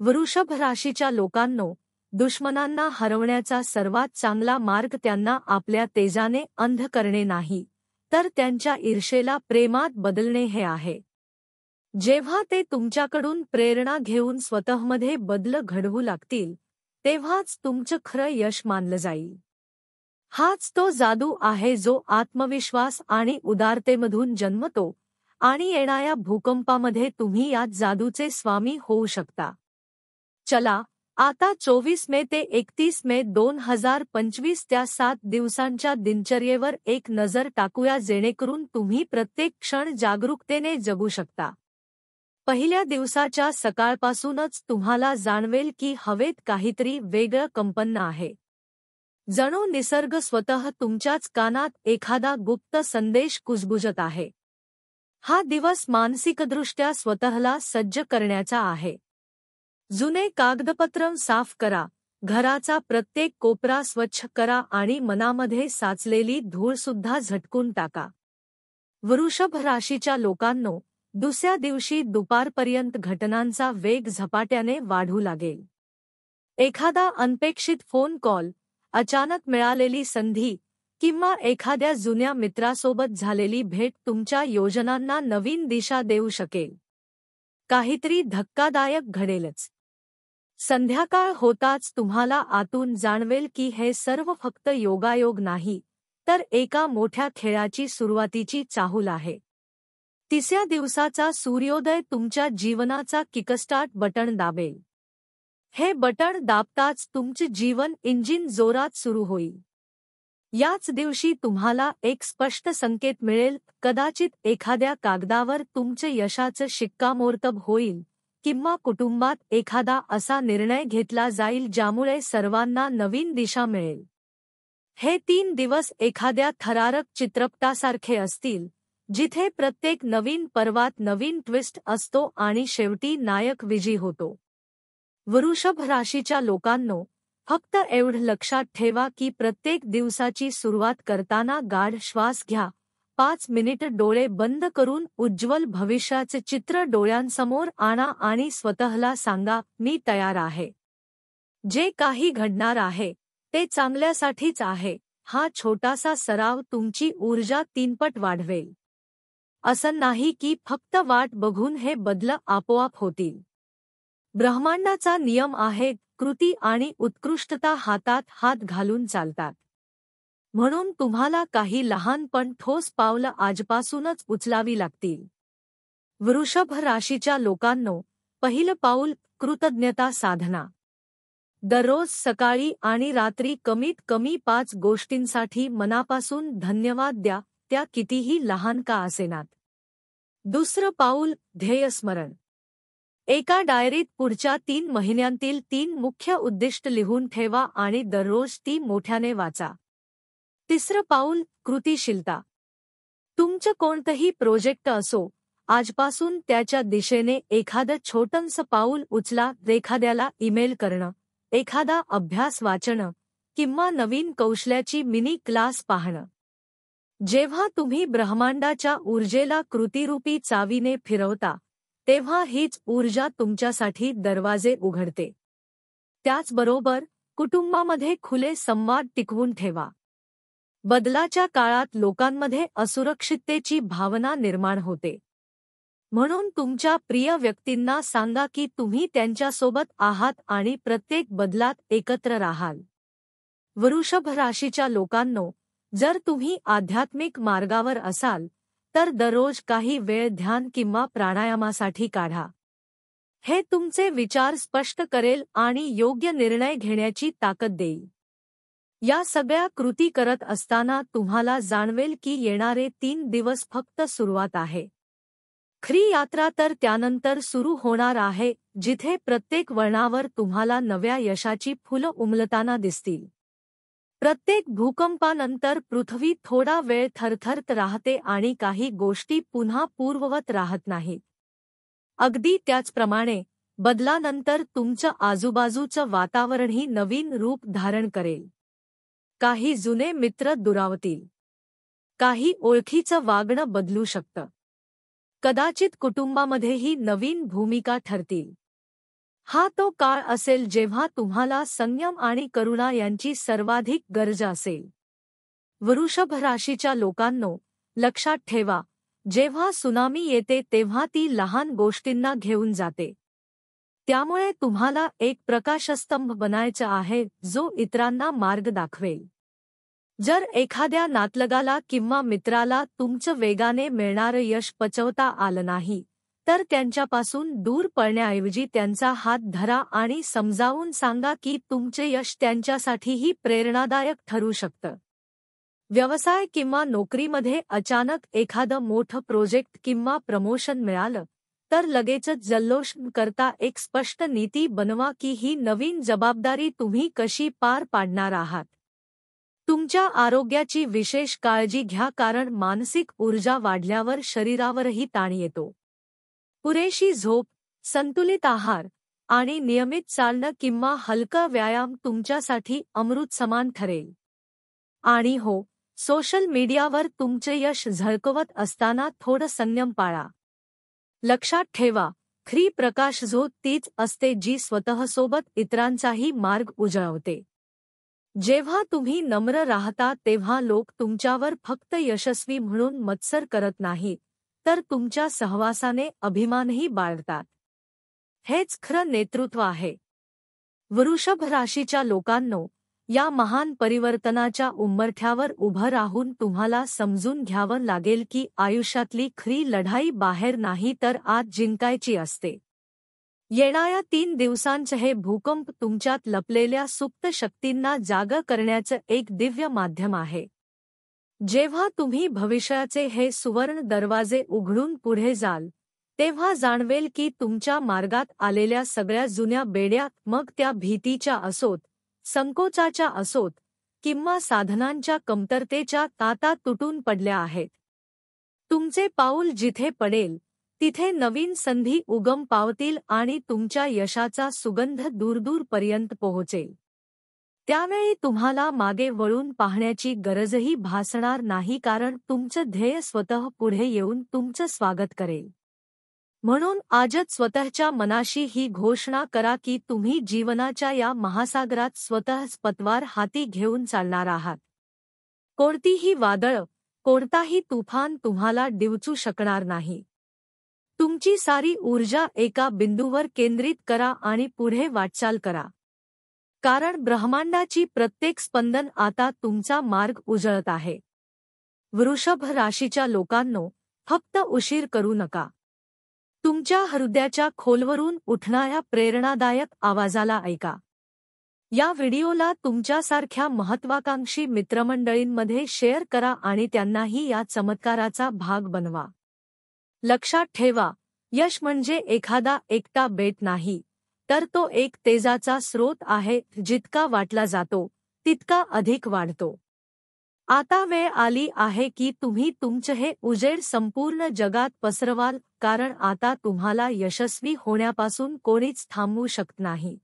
वृषभ राशीच्या लोकांनो, दुश्मनांना हरवण्याचा सर्वात चांगला मार्ग त्यांना आपल्या तेजाने अंध करणे नाही, तर त्यांच्या ईर्षेला प्रेमात बदलणे हे आहे. जेव्हा ते तुमच्याकडून प्रेरणा घेऊन स्वतःमध्ये बदल घडवू लागतील, तेव्हाच तुमचं खरं यश मानलं जाईल. हाच तो जादू आहे जो आत्मविश्वास आणि उदारतेमधून जन्मतो, आणि येणाऱ्या भूकंपामध्ये तुम्ही या जादूचे स्वामी होऊ शकता. चला, आता 24 मे ते 31 मे 2025 त्या 7 दिवसांच्या दिनचर्येवर एक नजर टाकूया, जेणेकरून तुम्ही प्रत्येक क्षण जागरूकतेने जगू शकता. पहिल्या दिवसाच्या सकाळपासूनच तुम्हाला जाणवेल की हवेत काहीतरी वेगळं कंपन आहे. जणू निसर्ग स्वतः तुमच्याच कानात एखादा गुप्त संदेश कुजबुजत आहे. हा दिवस मानसिकदृष्ट्या स्वतःला सज्ज करण्याचा आहे. जुने कागदपत्र साफ करा, घराचा प्रत्येक कोपरा स्वच्छ करा आणि मनामध्ये साचलेली धूळसुद्धा झटकून टाका. वृषभ राशीच्या लोकांनो, दुसऱ्या दिवशी दुपारपर्यंत घटनांचा वेग झपाट्याने वाढू लागेल. एखादा अनपेक्षित फोन कॉल, अचानक मिळालेली संधी किंवा एखाद्या जुन्या मित्रासोबत झालेली भेट तुमच्या योजनांना नवीन दिशा देऊ शकेल. काहीतरी धक्कादायक घडेलच. संध्याकाळ होताच तुम्हाला आतून जाणवेल की हे सर्व फक्त योगायोग नाही, तर एका मोठ्या खेळाची सुरुवातीची चाहूल आहे. तिसऱ्या दिवसाचा सूर्योदय तुमच्या जीवनाचा किकस्टार्ट बटण दाबेल. हे बटण दाबताच तुमचे जीवन इंजिन जोरात सुरू होईल. याच दिवशी तुम्हाला एक स्पष्ट संकेत मिळेल, कदाचित एखाद्या कागदावर तुमचे यशाचं शिक्कामोर्तब होईल, किंवा कुटुंबात एखादा असा निर्णय घेतला जाईल ज्यामुळे सर्वांना नवीन दिशा मिळेल. हे 3 दिवस एखाद्या थरारक चित्रपटासारखे असतील, जिथे प्रत्येक नवीन पर्वात नवीन ट्विस्ट असतो आणि शेवटी नायक विजयी होतो. वृषभ राशीच्या लोकांनो, फक्त एवढं लक्षात ठेवा की प्रत्येक दिवसाची सुरुवात करताना गाढ श्वास घ्या, 5 मिनिटं डोळे बंद करून उज्ज्वल भविष्याचे चित्र डोळ्यांसमोर आणा आणि स्वतःला सांगा, मी तयार आहे. जे काही घडणार आहे ते चांगल्यासाठीच आहे. हा छोटासा सराव तुमची ऊर्जा 3 पट वाढवेल. असं नाही की फक्त वाट बघून हे बदल आपोआप होतील. ब्रह्मांडाचा नियम आहे, कृती आणि उत्कृष्टता हातात हात घालून चालतात. म्हणून तुम्हाला काही लहान पण ठोस पावलं आजपासूनच उचलावी लागतील. वृषभ राशीच्या लोकांनो, पहिलं पाऊल कृतज्ञता साधना. दररोज सकाळी आणि रात्री कमीत कमी 5 गोष्टींसाठी मनापासून धन्यवाद द्या, त्या कितीही लहान का असेनात. दुसरं पाऊल ध्येयस्मरण. एका डायरीत पुढच्या 3 महिन्यांतील 3 मुख्य उद्दिष्ट लिहून ठेवा आणि दररोज ती मोठ्याने वाचा. तिसरं पाऊल कृतिशीलता. तुमचं कोणतंही प्रोजेक्ट असो, आजपासून त्याच्या दिशेने एखादं छोटंसं पाऊल उचला. एखाद्याला ईमेल करणं, एखादा अभ्यास वाचणं किंवा नवीन कौशल्याची मिनी क्लास पाहणं. जेव्हा तुम्ही ब्रह्मांडाच्या ऊर्जेला कृतिरूपी चावीने फिरवता, तेव्हा हीच ऊर्जा तुमच्यासाठी दरवाजे उघडते. त्याचबरोबर कुटुंबामध्ये खुले संवाद टिकवून ठेवा. बदलाच्या काळात लोकांमध्ये असुरक्षिततेची भावना निर्माण होते. म्हणून तुमच्या प्रिय व्यक्तींना सांगा की तुम्ही त्यांच्यासोबत आहात आणि प्रत्येक बदलात एकत्र राहाल. वृषभ राशीच्या लोकांनो, जर तुम्ही आध्यात्मिक मार्गावर असाल, तर दररोज काही वेळ ध्यान किंवा प्राणायामासाठी काढा. हे तुमचे विचार स्पष्ट करेल आणि योग्य निर्णय घेण्याची ताकद देईल. या सगळ्या कृती करत असताना तुम्हाला जाणवेल की येणारे 3 दिवस फक्त सुरुवात आहे. खरी यात्रा तर त्यानंतर सुरू होणार आहे, जिथे प्रत्येक वळणावर तुम्हाला नव्या यशाची फुलं उमलताना दिसतील. प्रत्येक भूकंपानंतर पृथ्वी थोडा वेळ थरथरत राहते आणि काही गोष्टी पुन्हा पूर्ववत राहत नाहीत. अगदी त्याचप्रमाणे बदलानंतर तुमचं आजूबाजूचं वातावरणही नवीन रूप धारण करेल. काही जुने मित्र दुरावतील. काही ओळखीचं वागणं बदलू शकतं. कदाचित कुटुंबामध्येही नवीन भूमिका ठरतील. हा तो काळ असेल जेव्हा तुम्हाला संयम आणि करुणा यांची सर्वाधिक गरज असेल. वृषभ राशीच्या लोकांनो, लक्षात ठेवा, जेव्हा सुनामी येते तेव्हा ती लहान गोष्टींना घेऊन जाते. त्यामुळे तुम्हाला एक प्रकाशस्तंभ बनायचा आहे जो इतरांना मार्ग दाखवेल. जर एखाद्या नातलगाला किंवा मित्राला तुमचं वेगाने मिळणारं यश पचवता आलं नाही, तर त्यांच्यापासून दूर पळण्याऐवजी त्यांचा हात धरा आणि समजावून सांगा की तुमचे यश त्यांच्यासाठीही प्रेरणादायक ठरू शकतं. व्यवसाय किंवा नोकरीमध्ये अचानक एखादं मोठं प्रोजेक्ट किंवा प्रमोशन मिळालं, तर लगेचच जल्लोष न करता एक स्पष्ट नीती बनवा की ही नवीन जबाबदारी तुम्ही कशी पार पाडणार आहात. तुमच्या आरोग्याची विशेष काळजी घ्या कारण मानसिक ऊर्जा वाढल्यावर शरीरावरही ताण येतो. पुरेशी झोप, संतुलित आहार आणि नियमित चालणं किंवा हलका व्यायाम तुमच्यासाठी अमृत समान ठरेल. आणि हो, सोशल मीडियावर तुमचे यश झळकवत असताना थोडं संयम पाळा. लक्षात ठेवा, खरी प्रकाशझोत तीच असते जी स्वतःसोबत इतरांचाही मार्ग उजळवते. जेव्हा तुम्ही नम्र राहता तेव्हा लोक तुमच्यावर फक्त यशस्वी म्हणून मत्सर करत नाहीत, तर तुमच्या सहवासाने अभिमानही बाळगतात. हेच खरं नेतृत्व आहे. वृषभ राशीच्या लोकांनो, या महान परिवर्तनाच्या उंबरठ्यावर उभं राहून तुम्हाला समजून घ्यावं लागेल की आयुष्यातली खरी लढाई बाहेर नाही तर आत जिंकायची असते. येणाऱ्या 3 दिवसांचे हे भूकंप तुमच्यात लपलेल्या सुप्त शक्तींना जागं करण्याचं एक दिव्य माध्यम आहे. जेव्हा तुम्ही भविष्याचे हे सुवर्ण दरवाजे उघडून पुढे जाल, तेव्हा जाणवेल की तुमच्या मार्गात आलेल्या सगळ्या जुन्या बेड्या, मग त्या भीतीच्या असोत, संकोचाच्या असोत किंवा साधनांच्या कमतरतेच्या ताता तुटून पडल्या आहेत. तुमचे पाऊल जिथे पडेल, तिथे नवीन संधी उगम पावतील आणि तुमच्या यशाचा सुगंध दूरदूरपर्यंत पोहोचेल. त्यावेळी तुम्हाला मागे वळून पाहण्याची गरजही भासणार नाही कारण तुमचं ध्येय स्वतः पुढे येऊन तुमचं स्वागत करेल. म्हणून आजच स्वतःच्या मनाशी ही घोषणा करा की तुम्ही जीवनाच्या या महासागरात स्वतःच पतवार हाती घेऊन चालणार आहात. कोणतीही वादळं, कोणताही तुफान तुम्हाला डिवचू शकणार नाही. तुमची सारी ऊर्जा एका बिंदूवर केंद्रित करा आणि पुढे वाटचाल करा. कारण ब्रह्मांडाची प्रत्येक स्पंदन आता तुमचा मार्ग उजळत आहे. वृषभ राशीच्या लोकांनो, फक्त उशीर करू नका. तुमच्या हृदयाच्या खोलवरून उठणाऱ्या प्रेरणादायक आवाजाला ऐका. या व्हिडिओला तुमच्यासारख्या महत्त्वाकांक्षी मित्रमंडळींमध्ये शेअर करा आणि त्यांनाही या चमत्काराचा भाग बनवा. लक्षात ठेवा, यश म्हणजे एखादा एकटा बेट नाही, तर तो एक तेजाचा स्रोत आहे जितका वाटला जातो, तितका अधिक वाढतो. आता वेळ आली आहे की तुम्ही तुमचे हे उजेड संपूर्ण जगात पसरवाल कारण आता तुम्हाला यशस्वी होण्यापासून कोणीच थांबवू शकत नाही.